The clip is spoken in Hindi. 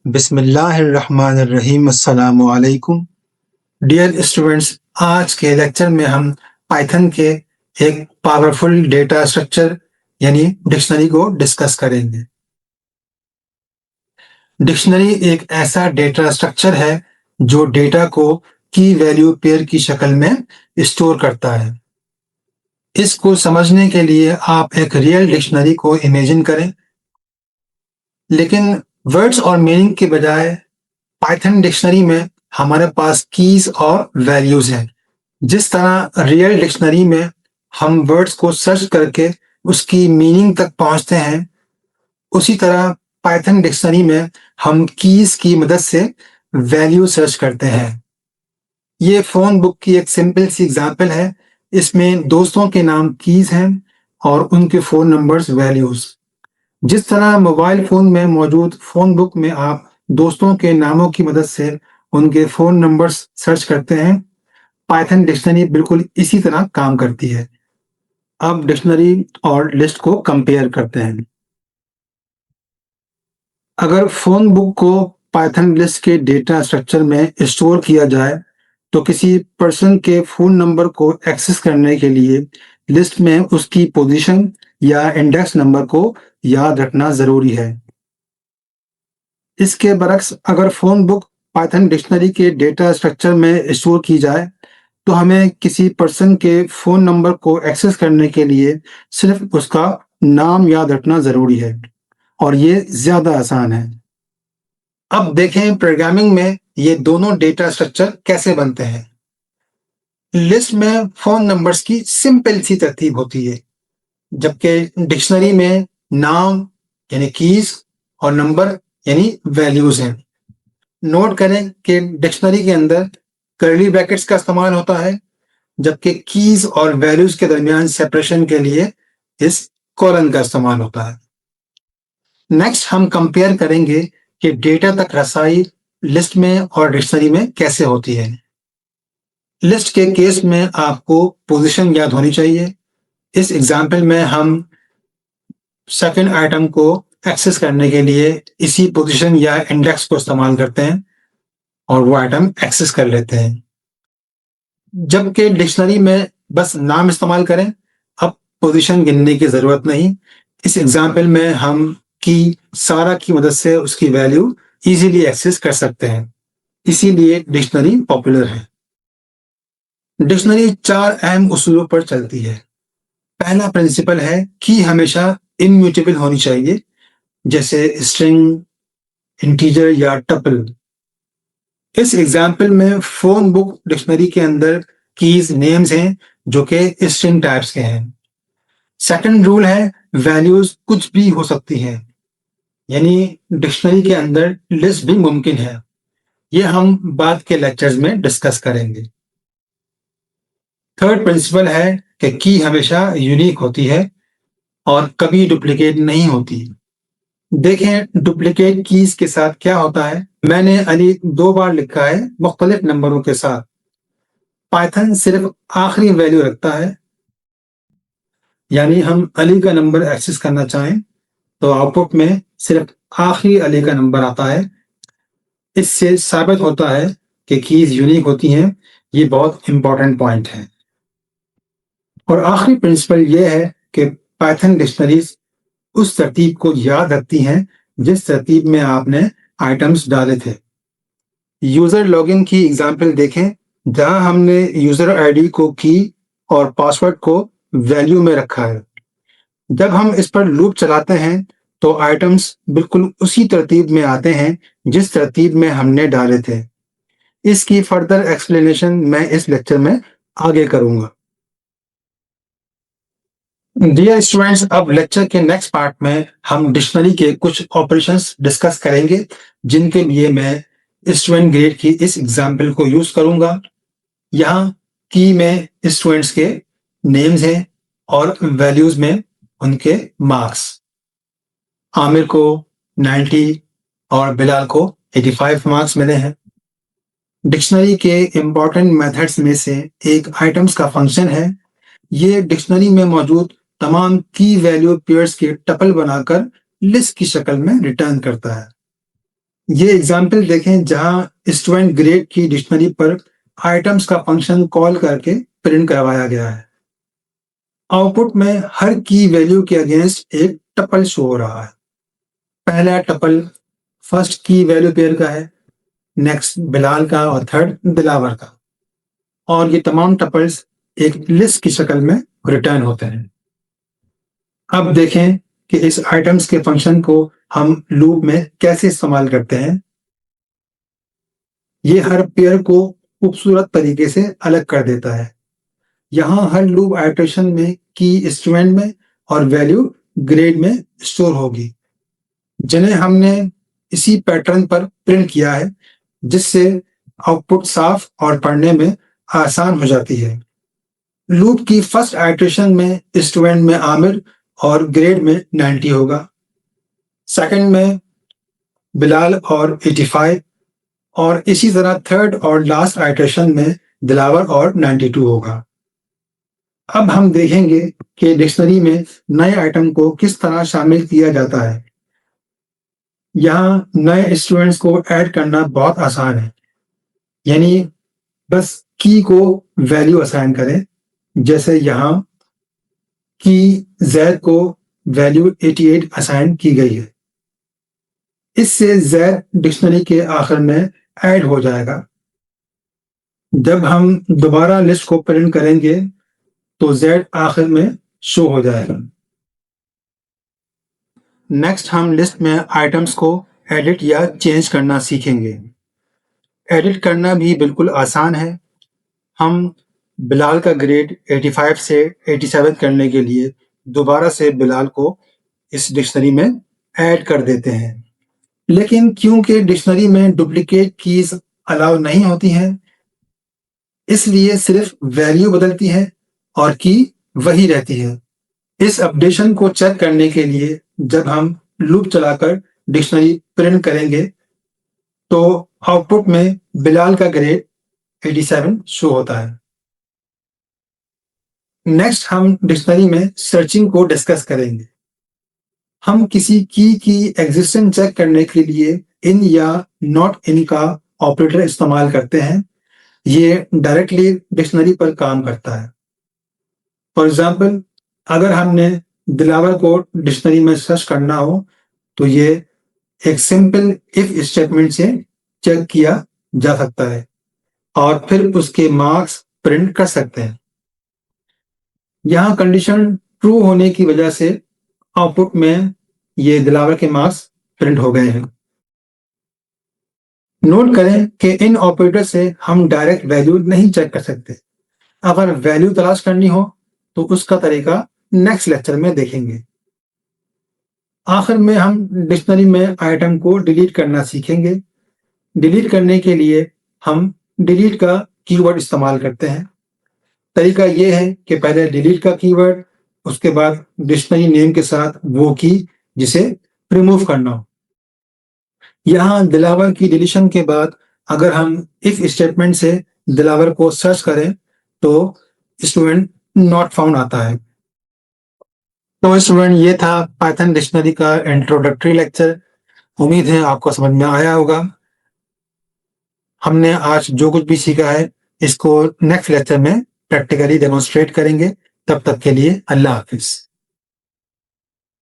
बिस्मिल्लाहिर्रहमानिर्रहीम अस्सलामु अलैकुम। डियर स्टूडेंट्स, आज के लेक्चर में हम पाइथन के एक पावरफुल डेटा स्ट्रक्चर यानी डिक्शनरी को डिस्कस करेंगे। डिक्शनरी एक ऐसा डेटा स्ट्रक्चर है जो डेटा को की वैल्यू पेयर की शक्ल में स्टोर करता है। इसको समझने के लिए आप एक रियल डिक्शनरी को इमेजिन करें, लेकिन वर्ड्स और मीनिंग के बजाय पाइथन डिक्शनरी में हमारे पास कीज और वैल्यूज हैं। जिस तरह रियल डिक्शनरी में हम वर्ड्स को सर्च करके उसकी मीनिंग तक पहुंचते हैं, उसी तरह पाइथन डिक्शनरी में हम कीज की मदद से वैल्यू सर्च करते हैं। ये फोन बुक की एक सिंपल सी एग्जांपल है। इसमें दोस्तों के नाम कीज हैं और उनके फोन नंबर्स वैल्यूज। जिस तरह मोबाइल फोन में मौजूद फोन बुक में आप दोस्तों के नामों की मदद से उनके फोन नंबर्स सर्च करते हैं, पाइथन डिक्शनरी बिल्कुल इसी तरह काम करती है। अब डिक्शनरी और लिस्ट को कंपेयर करते हैं। अगर फोन बुक को पाइथन लिस्ट के डेटा स्ट्रक्चर में स्टोर किया जाए, तो किसी पर्सन के फोन नंबर को एक्सेस करने के लिए लिस्ट में उसकी पोजीशन या इंडेक्स नंबर को याद रखना जरूरी है। इसके बरक्स अगर फोन बुक पाइथन डिक्शनरी के डेटा स्ट्रक्चर में स्टोर की जाए, तो हमें किसी पर्सन के फोन नंबर को एक्सेस करने के लिए सिर्फ उसका नाम याद रखना जरूरी है और ये ज्यादा आसान है। अब देखें प्रोग्रामिंग में ये दोनों डेटा स्ट्रक्चर कैसे बनते हैं। लिस्ट में फोन नंबर्स की सिंपल सी तरतीब होती है, जबकि डिक्शनरी में नाम यानी कीज और नंबर यानी वैल्यूज हैं। नोट करें कि डिक्शनरी के अंदर कर्ली ब्रैकेट्स का इस्तेमाल होता है, जबकि कीज और वैल्यूज के दरमियान सेपरेशन के लिए इस कॉलन का इस्तेमाल होता है। नेक्स्ट हम कंपेयर करेंगे कि डेटा तक रसाई लिस्ट में और डिक्शनरी में कैसे होती है। लिस्ट के केस में आपको पोजीशन याद होनी चाहिए। इस एग्जाम्पल में हम सेकंड आइटम को एक्सेस करने के लिए इसी पोजीशन या इंडेक्स को इस्तेमाल करते हैं और वो आइटम एक्सेस कर लेते हैं, जबकि डिक्शनरी में बस नाम इस्तेमाल करें। अब पोजीशन गिनने की जरूरत नहीं। इस एग्जाम्पल में हम की सारा की मदद से उसकी वैल्यू इजीली एक्सेस कर सकते हैं, इसीलिए डिक्शनरी पॉपुलर है। डिक्शनरी 4 अहम उसूलों पर चलती है। पहला प्रिंसिपल है कि हमेशा इम्यूटेबल होनी चाहिए, जैसे स्ट्रिंग, इंटीजर या टपल। इस एग्जाम्पल में फोन बुक डिक्शनरी के अंदर कीज नेम्स हैं जो कि स्ट्रिंग टाइप्स के हैं। सेकंड रूल है वैल्यूज कुछ भी हो सकती हैं, यानी डिक्शनरी के अंदर लिस्ट भी मुमकिन है। ये हम बाद के लेक्चर्स में डिस्कस करेंगे। थर्ड प्रिंसिपल है कि की हमेशा यूनिक होती है और कभी डुप्लीकेट नहीं होती। देखें डुप्लीकेट कीज के साथ क्या होता है। मैंने अली 2 बार लिखा है मुख्तलिफ नंबरों के साथ। पाइथन सिर्फ आखिरी वैल्यू रखता है, यानी हम अली का नंबर एक्सेस करना चाहें तो आउटपुट में सिर्फ आखिरी अली का नंबर आता है। इससे साबित होता है कि कीज यूनिक होती हैं। ये बहुत इंपॉर्टेंट पॉइंट है। और आखिरी प्रिंसिपल यह है कि पाइथन डिक्शनरीज उस तरतीब को याद रखती हैं जिस तरतीब में आपने आइटम्स डाले थे। यूजर लॉगिन की एग्जांपल देखें, जहां हमने यूजर आईडी को की और पासवर्ड को वैल्यू में रखा है। जब हम इस पर लूप चलाते हैं तो आइटम्स बिल्कुल उसी तरतीब में आते हैं जिस तरतीब में हमने डाले थे। इसकी फर्दर एक्सप्लेनेशन मैं इस लेक्चर में आगे करूंगा। डियर स्टूडेंट्स, अब लेक्चर के नेक्स्ट पार्ट में हम डिक्शनरी के कुछ ऑपरेशंस डिस्कस करेंगे, जिनके लिए मैं स्टूडेंट ग्रेड की इस एग्जाम्पल को यूज करूंगा। यहाँ की में स्टूडेंट्स के नेम्स हैं और वैल्यूज में उनके मार्क्स। आमिर को 90 और बिलाल को 85 मार्क्स मिले हैं। डिक्शनरी के इंपॉर्टेंट मेथड्स में से एक आइटम्स का फंक्शन है। ये डिक्शनरी में मौजूद तमाम की वैल्यू पेयर्स के टपल बनाकर लिस्ट की शक्ल में रिटर्न करता है। ये एग्जाम्पल देखें जहां स्टूडेंट ग्रेड की डिक्शनरी पर आइटम्स का फंक्शन कॉल करके प्रिंट करवाया गया है। आउटपुट में हर की वैल्यू के अगेंस्ट एक टपल शो हो रहा है। पहला टपल फर्स्ट की वैल्यू पेयर का है, नेक्स्ट बिलाल का और थर्ड दिलावर का। और ये तमाम टपल्स एक लिस्ट की शक्ल में रिटर्न होते हैं। अब देखें कि इस आइटम्स के फंक्शन को हम लूप में कैसे इस्तेमाल करते हैं। ये हर पेयर को खूबसूरत तरीके से अलग कर देता है। यहाँ हर लूप आइटरेशन में की स्टूडेंट में और वैल्यू ग्रेड में स्टोर होगी, जिन्हें हमने इसी पैटर्न पर प्रिंट किया है, जिससे आउटपुट साफ और पढ़ने में आसान हो जाती है। लूप की फर्स्ट आइटरेशन में स्टूडेंट में आमिर और ग्रेड में 90 होगा। सेकंड में बिलाल और 85, और इसी तरह थर्ड और लास्ट आइटरेशन में दिलावर और 92 होगा। अब हम देखेंगे कि डिक्शनरी में नए आइटम को किस तरह शामिल किया जाता है। यहाँ नए स्टूडेंट्स को ऐड करना बहुत आसान है, यानी बस की को वैल्यू असाइन करें। जैसे यहाँ की जैद को वैल्यू 88 असाइन की गई है। इससे जैद डिक्शनरी के आखिर में ऐड हो जाएगा। जब हम दोबारा लिस्ट को प्रिंट करेंगे तो जेड आखिर में शो हो जाएगा। नेक्स्ट हम लिस्ट में आइटम्स को एडिट या चेंज करना सीखेंगे। एडिट करना भी बिल्कुल आसान है। हम बिलाल का ग्रेड 85 से 87 करने के लिए दोबारा से बिलाल को इस डिक्शनरी में ऐड कर देते हैं। लेकिन क्योंकि डिक्शनरी में डुप्लीकेट कीज अलाउ नहीं होती हैं, इसलिए सिर्फ वैल्यू बदलती है और की वही रहती है। इस अपडेशन को चेक करने के लिए जब हम लूप चलाकर डिक्शनरी प्रिंट करेंगे तो आउटपुट में बिलाल का ग्रेड 87 शो होता है। नेक्स्ट हम डिक्शनरी में सर्चिंग को डिस्कस करेंगे। हम किसी की एग्जिस्टेंस चेक करने के लिए इन या नॉट इन का ऑपरेटर इस्तेमाल करते हैं। ये डायरेक्टली डिक्शनरी पर काम करता है। फॉर एग्जाम्पल, अगर हमने दिलावर को डिक्शनरी में सर्च करना हो तो ये एक सिंपल इफ स्टेटमेंट से चेक किया जा सकता है और फिर उसके मार्क्स प्रिंट कर सकते हैं। यहाँ कंडीशन ट्रू होने की वजह से आउटपुट में ये दिलावर के मार्क्स प्रिंट हो गए हैं। नोट करें कि इन ऑपरेटर से हम डायरेक्ट वैल्यू नहीं चेक कर सकते। अगर वैल्यू तलाश करनी हो तो उसका तरीका नेक्स्ट लेक्चर में देखेंगे। आखिर में हम डिक्शनरी में आइटम को डिलीट करना सीखेंगे। डिलीट करने के लिए हम डिलीट का कीवर्ड इस्तेमाल करते हैं। तरीका यह है कि पहले डिलीट का कीवर्ड, उसके बाद डिक्शनरी नेम के साथ वो की जिसे रिमूव करना हो। यहाँ दिलावर की डिलीशन के बाद अगर हम इफ स्टेटमेंट से दिलावर को सर्च करें तो स्टूडेंट नॉट फाउंड आता है। तो स्टूडेंट, ये था पाइथन डिक्शनरी का इंट्रोडक्टरी लेक्चर। उम्मीद है आपको समझ में आया होगा। हमने आज जो कुछ भी सीखा है इसको नेक्स्ट लेक्चर में प्रैक्टिकली डेमोन्स्ट्रेट करेंगे। तब तक के लिए अल्लाह हाफिज।